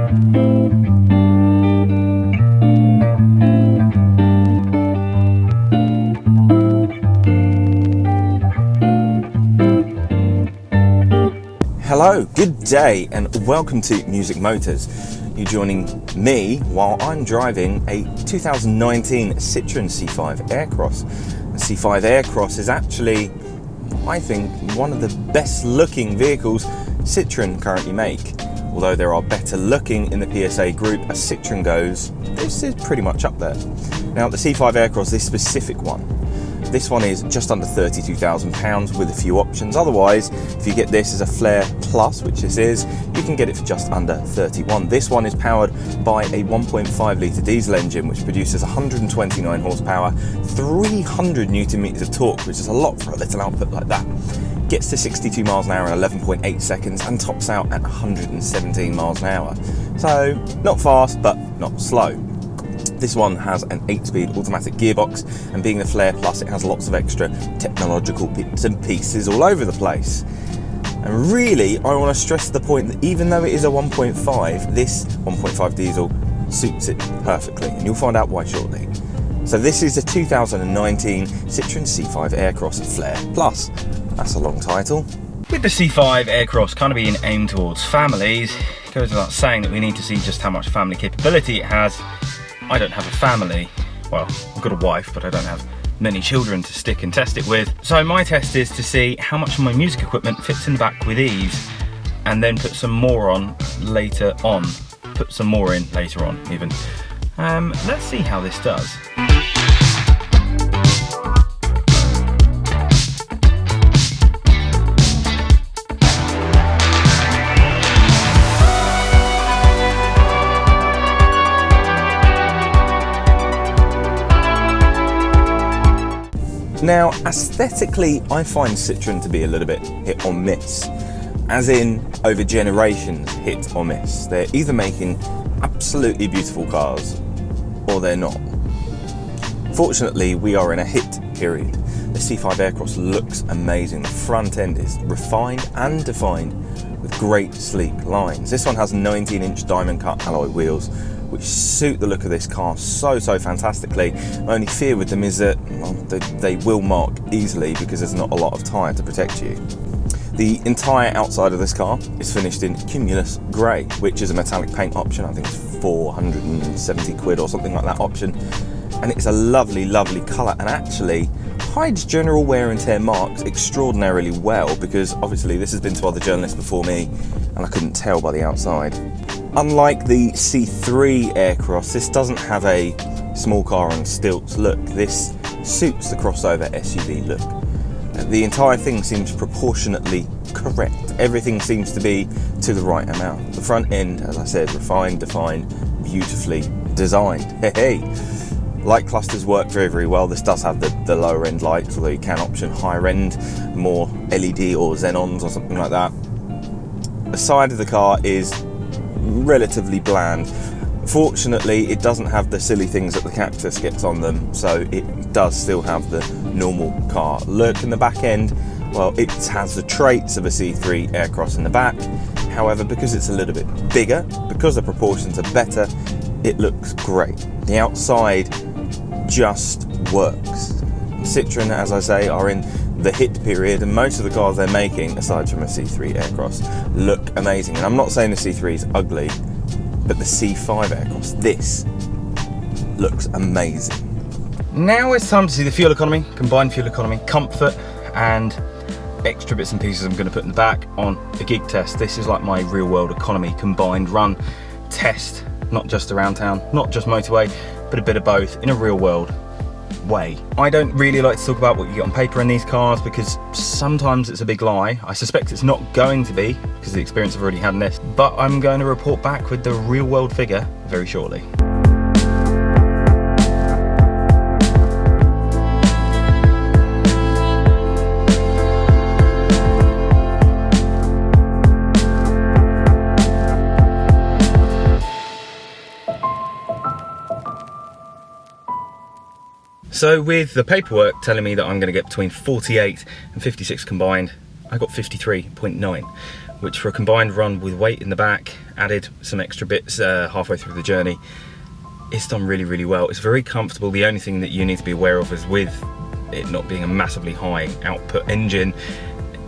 Hello, good day and welcome to Music Motors. You're joining me while I'm driving a 2019 Citroen C5 Aircross. The C5 Aircross is actually, I think, one of the best looking vehicles Citroen currently make. Although there are better looking in the PSA group as Citroen goes, this is pretty much up there. Now the C5 Aircross, this specific one, this one is just under £32,000 with a few options. Otherwise, if you get this as a Flare Plus, which this is, you can get it for just under 31. This one is powered by a 1.5 litre diesel engine, which produces 129 horsepower, 300 newton meters of torque, which is a lot for a little output like that. Gets to 62 miles an hour in 11.8 seconds and tops out at 117 miles an hour. So not fast, but not slow. This one has an 8-speed automatic gearbox, and being the Flare Plus, it has lots of extra technological bits and pieces all over the place. And really, I want to stress the point that even though it is a 1.5, this 1.5 diesel suits it perfectly, and you'll find out why shortly. So this is a 2019 Citroen C5 Aircross Flare Plus. That's a long title. With the C5 Aircross kind of being aimed towards families, it goes without saying that we need to see just how much family capability it has. I don't have a family. Well, I've got a wife, but I don't have many children to stick and test it with. So my test is to see how much of my music equipment fits in the back with ease, and then put some more on later on. Put some more in later on, even. Let's see how this does. Now, aesthetically, I find Citroen to be a little bit hit or miss, as in over generations hit or miss. They're either making absolutely beautiful cars or they're not. Fortunately, we are in a hit period. The C5 Aircross looks amazing. The front end is refined and defined with great sleek lines. This one has 19-inch diamond cut alloy wheels, which suit the look of this car so fantastically. My only fear with them is that, well, they will mark easily because there's not a lot of tyre to protect you. The entire outside of this car is finished in Cumulus Grey, which is a metallic paint option. I think it's 470 quid or something like that option. And it's a lovely colour, and actually hides general wear and tear marks extraordinarily well, because obviously this has been to other journalists before me and I couldn't tell by the outside. Unlike the C3 Aircross, this doesn't have a small car on stilts look. This suits the crossover SUV look. The entire thing seems proportionately correct. Everything seems to be to the right amount. The front end, as I said, refined, defined, beautifully designed. Hey. Light clusters work very well. This does have the lower end lights, although you can option higher end, more LED or xenons or something like that. The side of the car is relatively bland. Fortunately, it doesn't have the silly things that the Cactus gets on them, so it does still have the normal car look. In the back end, well, it has the traits of a C3 Aircross in the back. However, because it's a little bit bigger, because the proportions are better, it looks great. The outside just works. Citroen, as I say, are in the hit period, and most of the cars they're making, aside from a C3 Aircross, look amazing. And I'm not saying the C3 is ugly, but the C5 Aircross, this looks amazing. Now it's time to see the fuel economy, combined fuel economy, comfort, and extra bits and pieces I'm going to put in the back on a gig test. This is like my real world economy combined run test, not just around town, not just motorway, but a bit of both in a real world way. I don't really like to talk about what you get on paper in these cars, because sometimes it's a big lie. I suspect it's not going to be, because the experience I've already had in this, but I'm going to report back with the real world figure very shortly. So with the paperwork telling me that I'm going to get between 48 and 56 combined, I got 53.9, which for a combined run with weight in the back, added some extra bits halfway through the journey, it's done really, really well. It's very comfortable. The only thing that you need to be aware of is with it not being a massively high output engine,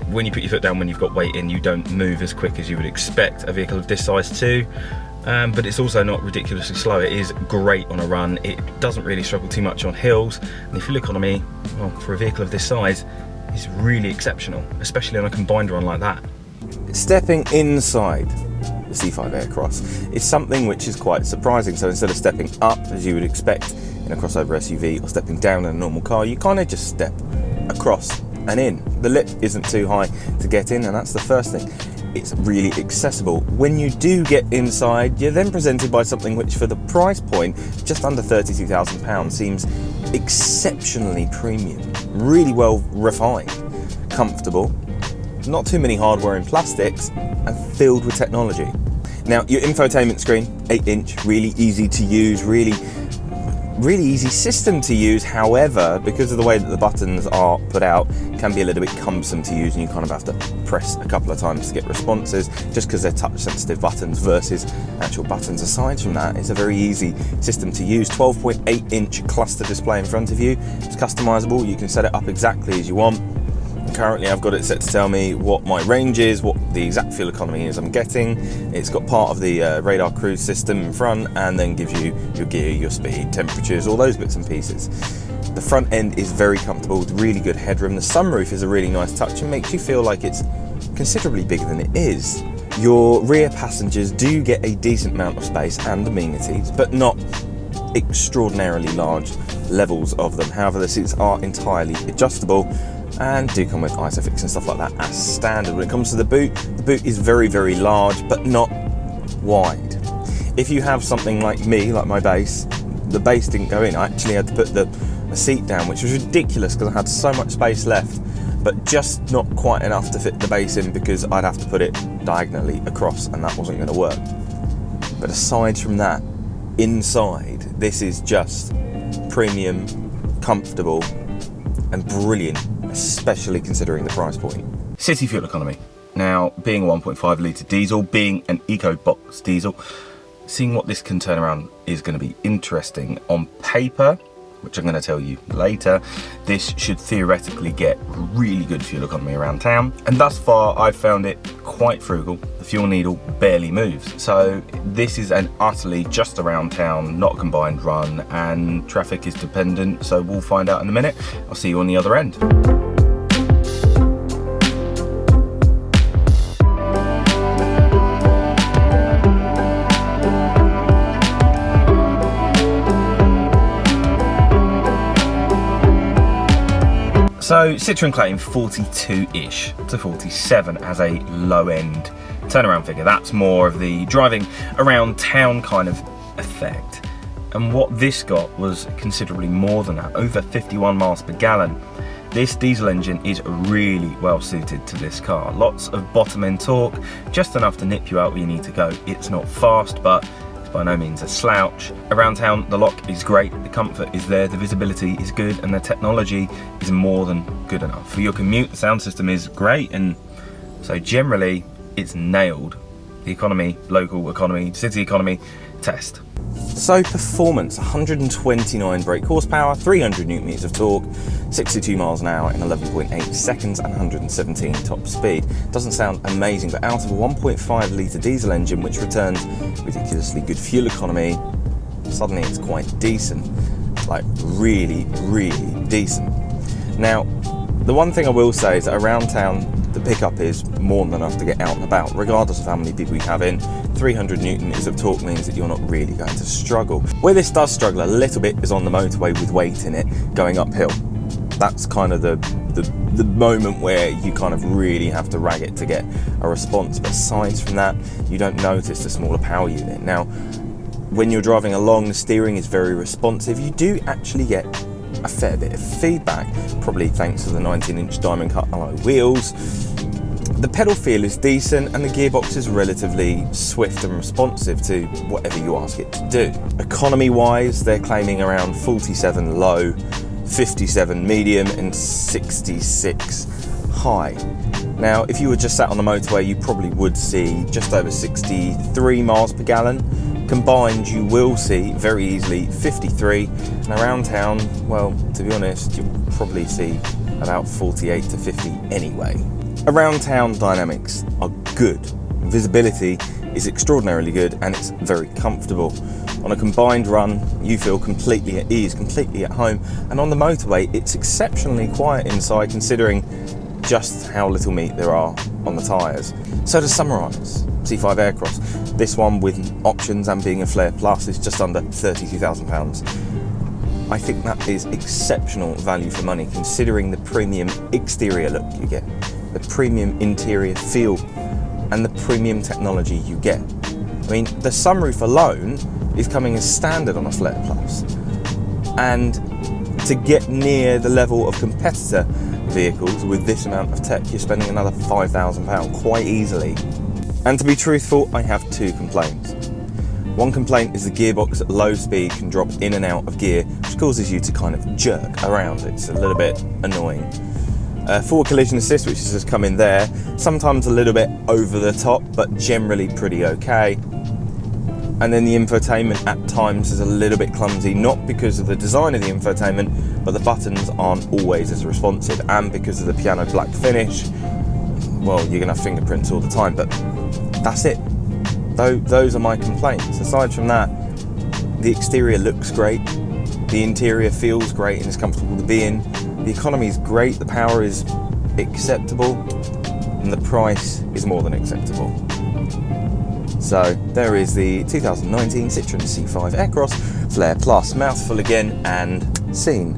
when you put your foot down, when you've got weight in, you don't move as quick as you would expect a vehicle of this size to. But it's also not ridiculously slow. It is great on a run. It doesn't really struggle too much on hills. And the fuel economy, well, for a vehicle of this size, is really exceptional, especially on a combined run like that. Stepping inside the C5 Aircross is something which is quite surprising. So instead of stepping up, as you would expect in a crossover SUV, or stepping down in a normal car, you kind of just step across and in. The lip isn't too high to get in, and that's the first thing. It's really accessible. When you do get inside, you're then presented by something which, for the price point, just under £32,000, seems exceptionally premium. Really well refined, comfortable, not too many hardware and plastics, and filled with technology. Now, your infotainment screen, 8-inch, really easy to use, really easy system to use. However, because of the way that the buttons are put out, it can be a little bit cumbersome to use, and you kind of have to press a couple of times to get responses, just because they're touch sensitive buttons versus actual buttons. Aside from that, it's a very easy system to use. 12.8-inch cluster display in front of you. It's customizable. You can set it up exactly as you want. Currently I've got it set to tell me what my range is, what the exact fuel economy is I'm getting. It's got part of the radar cruise system in front, and then gives you your gear, your speed, temperatures, all those bits and pieces. The front end is very comfortable with really good headroom. The sunroof is a really nice touch and makes you feel like it's considerably bigger than it is. Your rear passengers do get a decent amount of space and amenities, but not extraordinarily large levels of them. However, the seats are entirely adjustable and do come with ISOFIX and stuff like that as standard. When it comes to the boot is very, very large, but not wide. If you have something like me, like my base, the base didn't go in. I actually had to put the seat down, which was ridiculous because I had so much space left, but just not quite enough to fit the base in, because I'd have to put it diagonally across, and that wasn't going to work. But aside from that, inside, this is just premium, comfortable, and brilliant, especially considering the price point. City fuel economy. Now, being a 1.5 litre diesel, being an EcoBox diesel, seeing what this can turn around is going to be interesting. On paper, which I'm going to tell you later, this should theoretically get really good fuel economy around town, and thus far I've found it quite frugal. The fuel needle barely moves, so this is an utterly just around town, not a combined run, and traffic is dependent, so we'll find out in a minute. I'll see you on the other end. So Citroen claim 42-ish to 47 as a low-end turnaround figure. That's more of the driving around town kind of effect. And what this got was considerably more than that, over 51 miles per gallon. This diesel engine is really well suited to this car. Lots of bottom end torque, just enough to nip you out where you need to go. It's not fast, but by no means a slouch. Around town, the lock is great, the comfort is there, the visibility is good, and the technology is more than good enough. For your commute, the sound system is great, and so generally it's nailed the economy, local economy, city economy test. So performance, 129 brake horsepower, 300 newton meters of torque, 62 miles an hour in 11.8 seconds, and 117 top speed. Doesn't sound amazing, but out of a 1.5 litre diesel engine which returns ridiculously good fuel economy, suddenly it's quite decent. Like really, really decent. Now, the one thing I will say is that around town, the pickup is more than enough to get out and about, regardless of how many people you have in. 300 newton meters of torque means that you're not really going to struggle. Where this does struggle a little bit is on the motorway with weight in it going uphill. That's kind of the moment where you kind of really have to rag it to get a response. But aside from that, you don't notice the smaller power unit. Now, when you're driving along, the steering is very responsive. You do actually get a fair bit of feedback, probably thanks to the 19-inch diamond cut alloy wheels. The pedal feel is decent, and the gearbox is relatively swift and responsive to whatever you ask it to do. Economy wise, they're claiming around 47 low, 57 medium, and 66 high. Now, if you were just sat on the motorway, you probably would see just over 63 miles per gallon. Combined, you will see very easily 53, and around town, well, to be honest, you'll probably see about 48 to 50 anyway. Around town dynamics are good. Visibility is extraordinarily good, and it's very comfortable. On a combined run, you feel completely at ease, completely at home, and on the motorway, it's exceptionally quiet inside considering just how little meat there are on the tyres. So to summarise, C5 Aircross, this one with options and being a Flare Plus is just under £32,000. I think that is exceptional value for money considering the premium exterior look you get, the premium interior feel, and the premium technology you get. I mean, the sunroof alone is coming as standard on a Flare Plus, and to get near the level of competitor vehicles with this amount of tech, you're spending another £5,000 quite easily. And to be truthful, I have two complaints. One complaint is the gearbox at low speed can drop in and out of gear, which causes you to kind of jerk around. It's a little bit annoying. Forward collision assist, which has just come in there, sometimes a little bit over the top, but generally pretty okay. And then the infotainment at times is a little bit clumsy, not because of the design of the infotainment, but the buttons aren't always as responsive, and because of the piano black finish, well, you're gonna have fingerprints all the time, but that's it. Those are my complaints. Aside from that, the exterior looks great, the interior feels great and is comfortable to be in, the economy is great, the power is acceptable, and the price is more than acceptable. So there is the 2019 Citroen C5 Aircross Flare Plus. Mouthful again and scene.